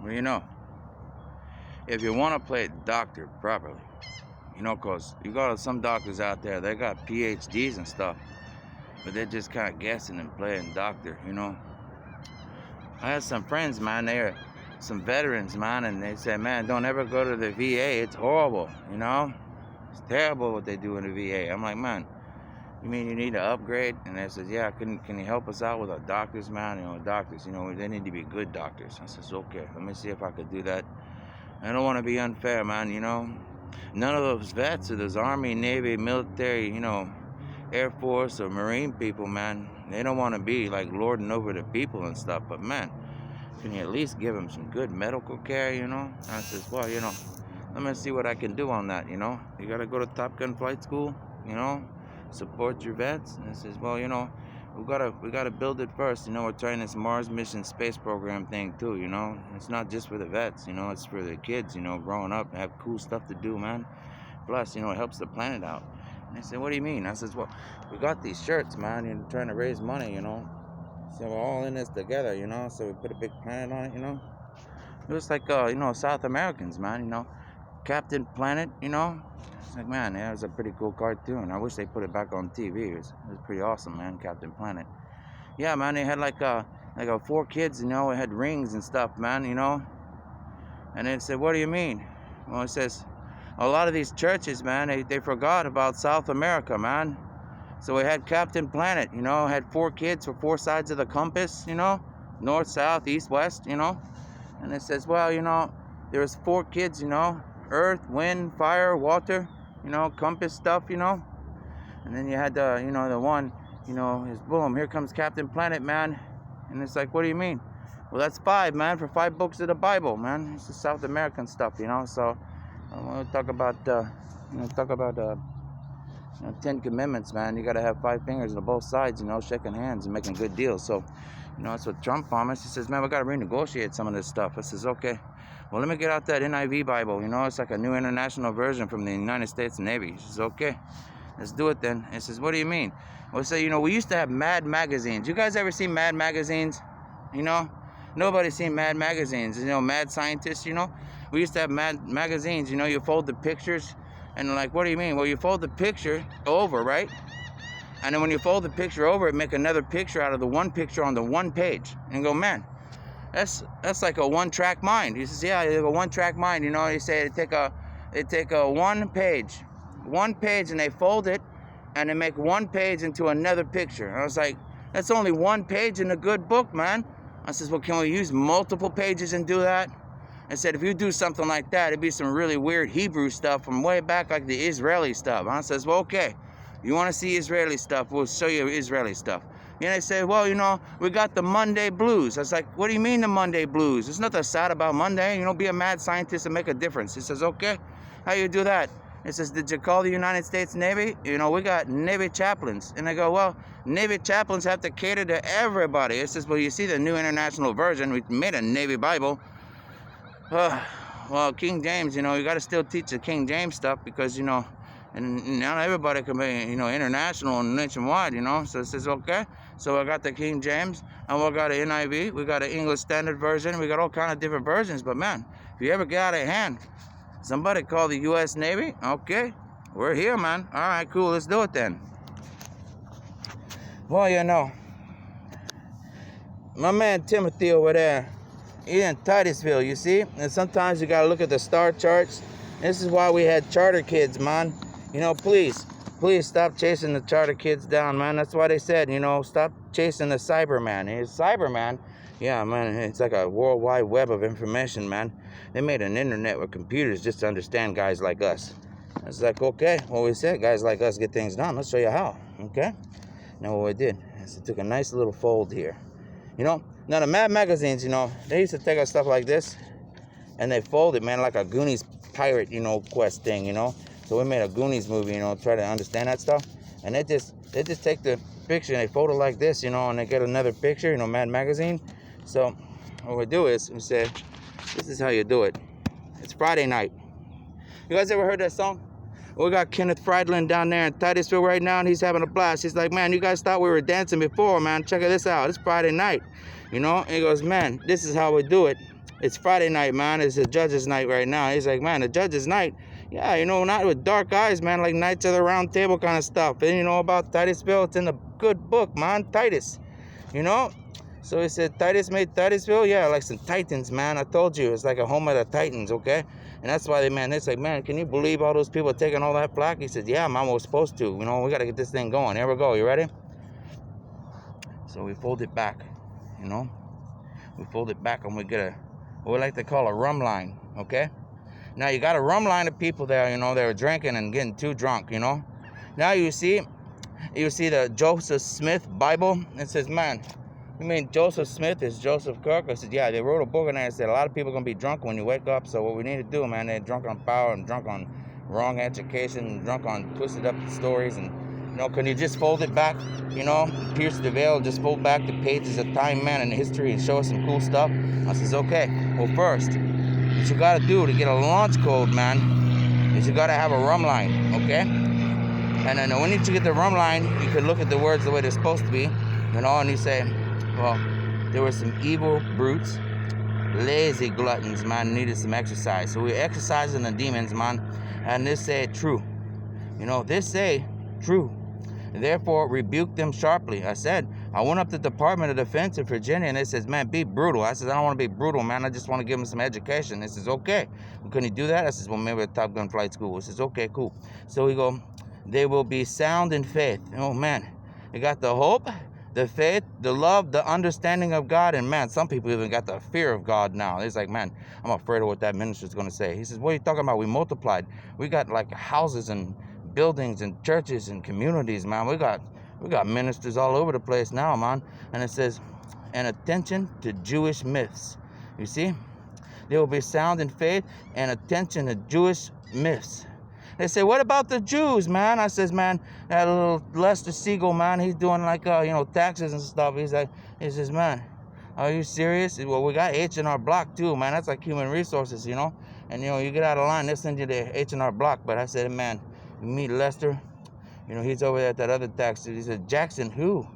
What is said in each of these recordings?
Well, if you want to play doctor properly, because you got some doctors out there, they got PhDs and stuff, but they're just kind of guessing and playing doctor. I had some friends, man, they're some veterans, man, and they said, man, don't ever go to the VA. It's horrible. It's terrible what they do in the VA. I'm like, man, you mean you need to upgrade? And they said, yeah, can you help us out with our doctors, man? Doctors, they need to be good doctors. I says, okay, let me see if I could do that. I don't want to be unfair, man, None of those vets or those Army, Navy, military, Air Force or Marine people, man, they don't want to be like lording over the people and stuff. But, man, can you at least give them some good medical care, I says, well, let me see what I can do on that, You got to go to Top Gun flight school, support your vets. And I says, well, we gotta build it first. We're trying this Mars mission space program thing too. It's not just for the vets. It's for the kids. Growing up and have cool stuff to do, man. Plus, it helps the planet out. And they said, what do you mean? I says, well, we got these shirts, man. Trying to raise money. So we're all in this together. So we put a big planet on it. It was like South Americans, man. Captain Planet. It's like, man, that was a pretty cool cartoon. I wish they put it back on TV. It was pretty awesome, man, Captain Planet. Yeah, man, they had like 4 kids, it had rings and stuff, man, And they said, what do you mean? Well, it says, a lot of these churches, man, they forgot about South America, man. So we had Captain Planet, had 4 kids for 4 sides of the compass, north, south, east, west, And it says, well, there was 4 kids, earth, wind, fire, water, compass stuff, And then you had the one, is boom, here comes Captain Planet, man. And it's like, what do you mean? Well, that's 5, man, for 5 books of the Bible, man. It's the South American stuff, So I want to talk about, 10 commandments, man. You got to have 5 fingers on both sides, shaking hands and making good deals. So, that's what Trump promised. He says, man, we got to renegotiate some of this stuff. I says, okay. Well, let me get out that NIV Bible. It's like a new international version from the United States Navy. He says, okay, let's do it then. He says, what do you mean? Well, say, we used to have Mad magazines. You guys ever seen Mad magazines? Nobody's seen Mad magazines. Mad Scientists, We used to have Mad magazines. You fold the pictures. And like, what do you mean? Well, you fold the picture over, right? And then when you fold the picture over, it make another picture out of the one picture on the one page. And go, man, that's like a one-track mind. He says, yeah, a one-track mind. They say they take a one page, and they fold it, and they make one page into another picture. And I was like, that's only one page in a good book, man. I says, well, can we use multiple pages and do that? I said, if you do something like that, it'd be some really weird Hebrew stuff from way back, like the Israeli stuff. I says, well, okay, you want to see Israeli stuff? We'll show you Israeli stuff. And they say, well, we got the Monday blues. I was like, what do you mean the Monday blues? There's nothing sad about Monday. Be a mad scientist and make a difference. He says, okay, how you do that? He says, did you call the United States Navy? We got Navy chaplains. And I go, well, Navy chaplains have to cater to everybody. He says, well, you see the new international version. We made a Navy Bible. Well, King James, you got to still teach the King James stuff because, and not everybody can be, international and nationwide, So it says, okay. So I got the King James, and we got an NIV, we got an English Standard Version, we got all kind of different versions. But, man, if you ever get out of hand, somebody call the U.S. Navy, okay, we're here, man. All right, cool, let's do it then. Well, my man Timothy over there, he's in Titusville, you see? And sometimes you got to look at the star charts. This is why we had charter kids, man. Please stop chasing the charter kids down, man. That's why they said, stop chasing the Cyberman. He's Cyberman. Yeah, man, it's like a worldwide web of information, man. They made an internet with computers just to understand guys like us. It's like, okay, well, we said guys like us get things done. Let's show you how, okay? Now what we did is we took a nice little fold here. Now the Mad magazines, they used to take our stuff like this, and they fold it, man, like a Goonies pirate, quest thing, So we made a Goonies movie, try to understand that stuff. And they just take the picture and they fold it like this, and they get another picture, Mad magazine. So what we do is we say, this is how you do it. It's Friday night. You guys ever heard that song? We got Kenneth Friedland down there in Titusville right now, and he's having a blast. He's like, man, you guys thought we were dancing before, man. Check this out. It's Friday night, And he goes, man, this is how we do it. It's Friday night, man. It's the judge's night right now. He's like, man, the judge's night? Yeah, you know, not with dark eyes, man, like Knights of the Round Table kind of stuff. And you know about Titusville? It's in the good book, man, Titus, you know? So he said, Titus made Titusville? Yeah, like some Titans, man. I told you, it's like a home of the Titans, okay? And that's why it's like, man, can you believe all those people taking all that flack? He said, yeah, man, we're supposed to. You know, we got to get this thing going. Here we go. You ready? So we fold it back, you know? We fold it back and we get what we like to call a rum line, okay? Now you got a rum line of people there, you know, they were drinking and getting too drunk, you know? Now you see the Joseph Smith Bible. It says, man, you mean Joseph Smith is Joseph Kirk? I said, yeah, they wrote a book in there and said a lot of people are going to be drunk when you wake up. So what we need to do, man, they're drunk on power and drunk on wrong education and drunk on twisted up stories. And, you know, can you just fold it back, you know, pierce the veil, just fold back the pages of time, man, and history and show us some cool stuff? I says, okay. Well, first, what you got to do to get a launch code, man, is you got to have a rum line, okay? And then when you get the rum line, you can look at the words the way they're supposed to be, you know, and you say, well, there were some evil brutes, lazy gluttons, man, needed some exercise. So we're exercising the demons, man, and this say true. You know, this say true. Therefore, rebuke them sharply. I said, I went up to the Department of Defense in Virginia, and they says, man, be brutal. I says, I don't want to be brutal, man. I just want to give them some education. They says, okay. Well, can you do that? I says, well, maybe at Top Gun Flight School. He says, okay, cool. So we go, they will be sound in faith. Oh, man. You got the hope, the faith, the love, the understanding of God. And, man, some people even got the fear of God now. It's like, man, I'm afraid of what that minister's going to say. He says, what are you talking about? We multiplied. We got, like, houses and buildings and churches and communities, man. We got ministers all over the place now, man. And it says, and attention to Jewish myths. You see? They will be sound in faith and attention to Jewish myths. They say, what about the Jews, man? I says, man, that little Lester Siegel, man, he's doing like, you know, taxes and stuff. He says, man, are you serious? Well, we got H&R Block too, man. That's like human resources, you know. And, you know, you get out of line, they'll send you to H&R Block. But I said, man, you meet Lester, you know, he's over there at that other tax. He said, Jackson who?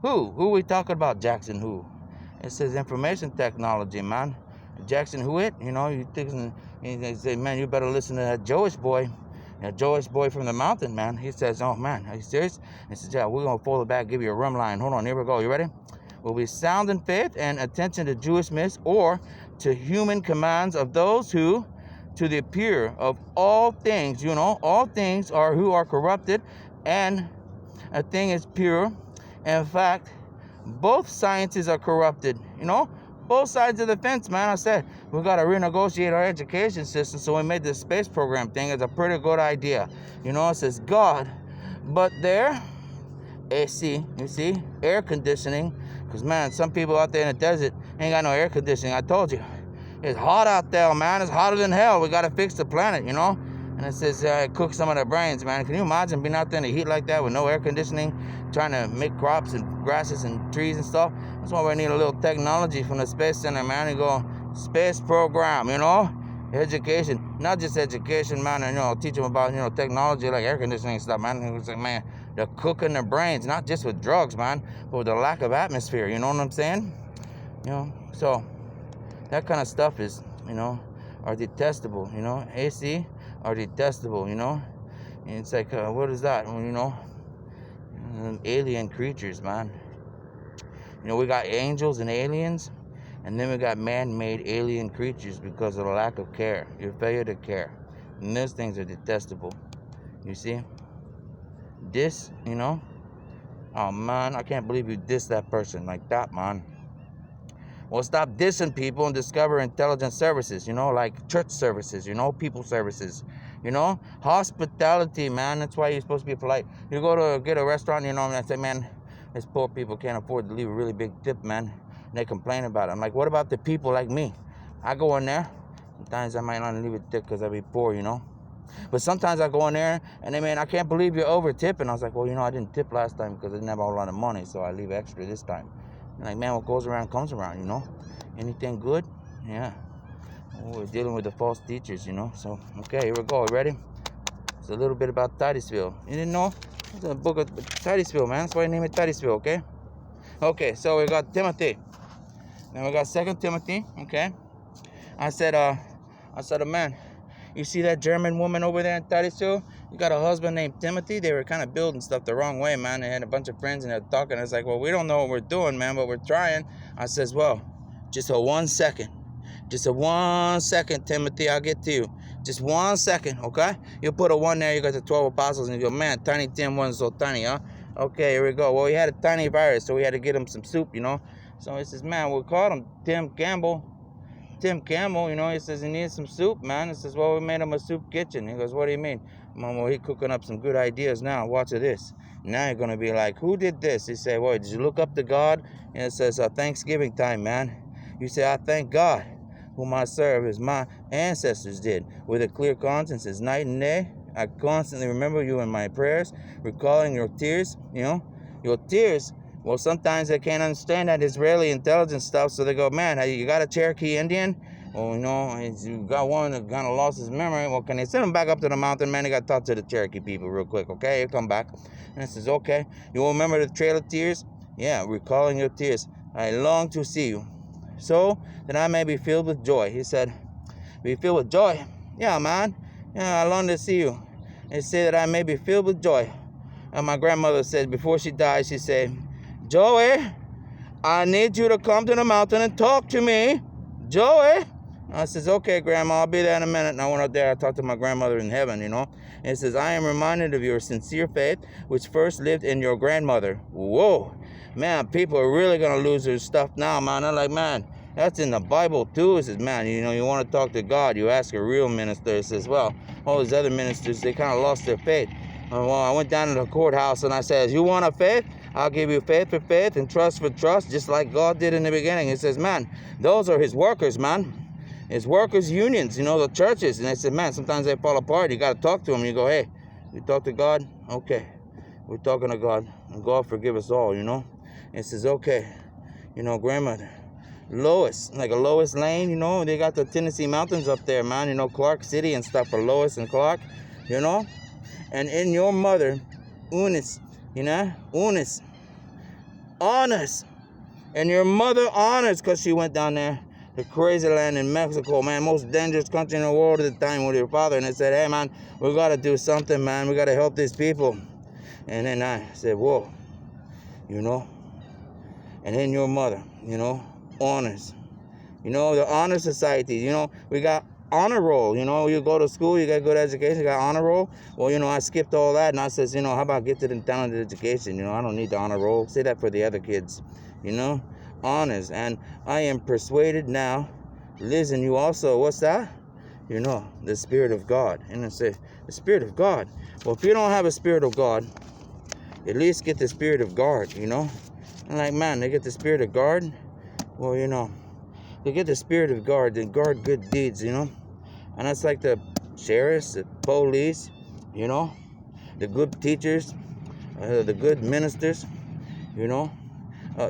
Who we talking about, Jackson who? It says information technology, man. Jackson who it? You know, you think, he said, man, you better listen to that Jewish boy. That Jewish boy from the mountain, man. He says, oh, man, are you serious? He says, yeah, we're going to fold it back, give you a rum line. Hold on, here we go. You ready? Will be sound in faith and attention to Jewish myths or to human commands of those who, to the pure of all things, you know, all things are who are corrupted, and a thing is pure. In fact, both sciences are corrupted, you know, both sides of the fence, man. I said, we got to renegotiate our education system, so we made this space program thing. It's a pretty good idea. You know, it says God, but there, AC, you see, air conditioning, because, man, some people out there in the desert ain't got no air conditioning. I told you. It's hot out there, man. It's hotter than hell. We got to fix the planet, you know? And it says, cook some of their brains, man. Can you imagine being out there in the heat like that with no air conditioning, trying to make crops and grasses and trees and stuff? That's why we need a little technology from the Space Center, man. You go, space program, you know? Education. Not just education, man. And, you know, teach them about, you know, technology like air conditioning and stuff, man. It was like, man, they're cooking their brains, not just with drugs, man, but with the lack of atmosphere. You know what I'm saying? You know, so that kind of stuff is, you know, are detestable, you know. AC are detestable, you know. And it's like, what is that? Well, you know, alien creatures, man. You know, we got angels and aliens, and then we got man-made alien creatures because of the lack of care, your failure to care. And those things are detestable. You see? This, you know, oh man, I can't believe you dissed that person like that, man. Well, stop dissing people and discover intelligent services, you know, like church services, you know, people services, you know, hospitality, man. That's why you're supposed to be polite. You go to get a restaurant, you know, and I say, man, these poor people can't afford to leave a really big tip, man. And they complain about it. I'm like, what about the people like me? I go in there. Sometimes I might not leave a tip because I be poor, you know. But sometimes I go in there and they, man, I can't believe you're over tipping. I was like, well, you know, I didn't tip last time because I didn't have a whole lot of money, so I leave extra this time. And like, man, what goes around comes around, you know. Anything good? Yeah. Oh, we're dealing with the false teachers, you know. So, okay, here we go. Ready? It's a little bit about Titusville. You didn't know? It's a book of Titusville, man. That's why I named it Titusville, okay? Okay, so we got Timothy. Then we got 2 Timothy, okay? I said, man, you see that German woman over there in Tarisu? You got a husband named Timothy? They were kind of building stuff the wrong way, man. They had a bunch of friends and they're talking. I was like, well, we don't know what we're doing, man, but we're trying. I says, well, just a 1 second. Just a 1 second, Timothy, I'll get to you. Just 1 second, okay? You put a 1 there, you got the 12 apostles, and you go, man, Tiny Tim wasn't so tiny, huh? Okay, here we go. Well, he had a tiny virus, so we had to get him some soup, you know? So he says, man, we called him Tim Campbell, you know, he says he needs some soup, man. He says, well, we made him a soup kitchen. He goes, what do you mean? Mom, well, he's cooking up some good ideas now. Watch this. Now you're going to be like, who did this? He said, well, did you look up to God? And it says, Thanksgiving time, man. You say, I thank God whom I serve as my ancestors did, with a clear conscience as night and day. I constantly remember you in my prayers, recalling your tears, you know, your tears. Well, sometimes they can't understand that Israeli intelligence stuff, so they go, man, you got a Cherokee Indian? Well, you know, you got one that kind of lost his memory. Well, can they send him back up to the mountain, man? They got to talk to the Cherokee people real quick, okay? He'll come back. And I says, okay. You remember the Trail of Tears? Yeah, recalling your tears. I long to see you, so that I may be filled with joy. He said, be filled with joy? Yeah, man. Yeah, I long to see you. And say that I may be filled with joy. And my grandmother said, before she died, she said, Joey, I need you to come to the mountain and talk to me. Joey. I says, okay, Grandma, I'll be there in a minute. And I went up there, I talked to my grandmother in heaven, you know. And it says, I am reminded of your sincere faith, which first lived in your grandmother. Whoa. Man, people are really going to lose their stuff now, man. I'm like, man, that's in the Bible too. It says, man, you know, you want to talk to God, you ask a real minister. It says, well, all these other ministers, they kind of lost their faith. Well, I went down to the courthouse and I says, you want a faith? I'll give you faith for faith and trust for trust, just like God did in the beginning. He says, man, those are his workers, man. His workers' unions, you know, the churches. And I said, man, sometimes they fall apart. You got to talk to them. You go, hey, you talk to God? Okay. We're talking to God. And God forgive us all, you know. And it says, okay. You know, grandmother, Lois, like a Lois Lane, you know. They got the Tennessee mountains up there, man. You know, Clark City and stuff for Lois and Clark, you know. And in your mother, Eunice, you know, Eunice, honors. And your mother honors because she went down there, the crazy land in Mexico, man, most dangerous country in the world at the time with your father. And they said, hey, man, we got to do something, man. We got to help these people. And then I said, whoa, you know. And then your mother, you know, honors. You know, the honor society, you know, we got honor roll. You know, you go to school, you got good education, you got honor roll. Well, you know, I skipped all that and I says, you know, how about gifted and talented education? You know, I don't need the honor roll. Say that for the other kids, you know, honors. And I am persuaded now, lives in you also. What's that? You know, the Spirit of God. And I say, the Spirit of God. Well, if you don't have a Spirit of God, at least get the Spirit of God, you know. And like, man, they get the Spirit of God. Well, you know, they get the Spirit of God, they guard good deeds, you know. And that's like the sheriffs, the police, you know, the good teachers, the good ministers, you know,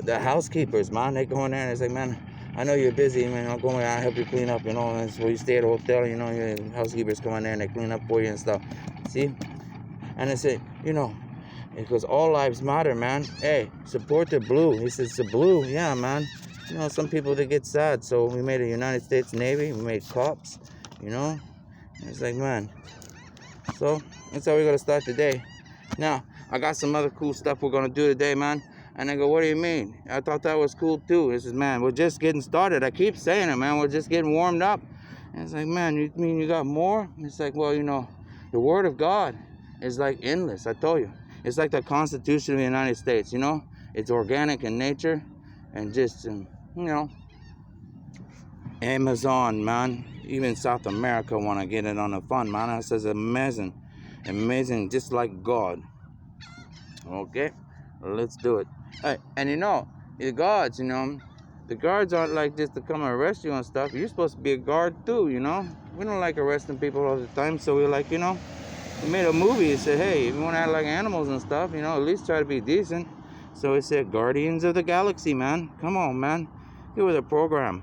the housekeepers, man. They go in there and they say, man, I know you're busy, man. I'll go in there, I'll help you clean up, you know. And so you stay at a hotel, you know, your housekeepers come in there and they clean up for you and stuff. See? And they say, you know, because all lives matter, man. Hey, support the blue. He says, the blue, yeah, man. You know, some people, they get sad. So we made a United States Navy. We made cops, you know. And it's like, man. So that's how we're going to start today. Now, I got some other cool stuff we're going to do today, man. And they go, what do you mean? I thought that was cool, too. This is, man, we're just getting started. I keep saying it, man. We're just getting warmed up. And it's like, man, you mean you got more? And it's like, well, you know, the Word of God is like endless. I told you. It's like the Constitution of the United States, you know. It's organic in nature. And just, you know, Amazon, man. Even South America want to get it on the fun, man. It says amazing. Amazing, just like God. Okay, let's do it. Hey, and you know, the guards, you know, the guards aren't like just to come and arrest you and stuff. You're supposed to be a guard too, you know. We don't like arresting people all the time, so we're like, you know, we made a movie. It said, hey, if you want to act like animals and stuff, you know, at least try to be decent. So it said Guardians of the Galaxy, man. Come on, man. It was a program.